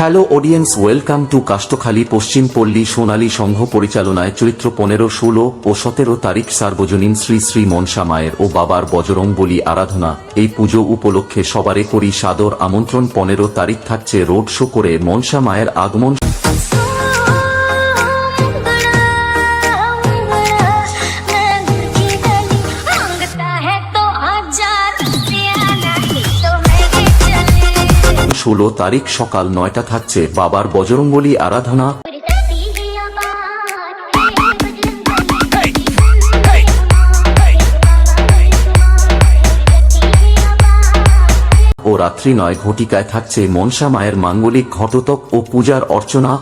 Hello audience, welcome to কাষ্টখালী পশ্চিম পল্লী সোনালী সংঘ পরিচালনায় চৈত্র 15, 16 ও 17 তারিখ সার্বজনীন শ্রী শ্রী মনসা মায়ের ও বাবার বজরং বলি আরাধনা। এই পুজো উপলক্ষে সবারে করি সাদর আমন্ত্রণ। 15 তারিখ থাকছে রোড শো করে মনসা মায়ের আগমন। ষোলো তারিখ সকাল 9টা থাকছে বাবার বজরংবলী আরাধনা ও রাত্রি 9 ঘটিকায় থাকছে মনসা মায়ের মাঙ্গলিক ঘটোৎকচ ও পূজার অর্চনা।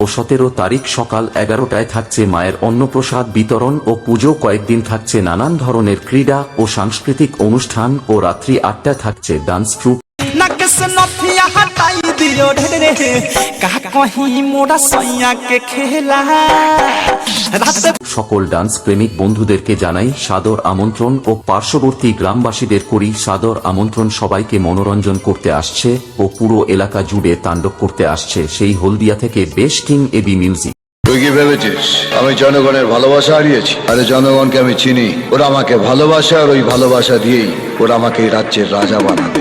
ও 17 তারিখ সকাল 11টায় থাকছে মায়ের অন্নপ্রসাদ বিতরণ ও পুজো। কয়েকদিন থাকছে নানান ধরনের ক্রীড়া ও সাংস্কৃতিক অনুষ্ঠান ও রাত্রি 8টায় থাকছে ডান্স ট্রুপ। সকল ডান্স প্রেমিক বন্ধুদেরকে জানাই সাদর আমন্ত্রণ ও পার্শ্ববর্তী গ্রামবাসীদের করি সাদর আমন্ত্রণ। সবাইকে মনোরঞ্জন করতে আসছে ও পুরো এলাকা জুড়ে তাণ্ডব করতে আসছে সেই হলদিয়া থেকে বেশ কিং এবি মিউজিক। তুই কি ভেবেছিস আমি জনগণের ভালোবাসা হারিয়েছি? আরে জনগণকে আমি চিনি, ওরা আমাকে ভালোবাসে আর ওই ভালোবাসা দিয়েই ওরা আমাকে রাজ্যের রাজা বানাবে।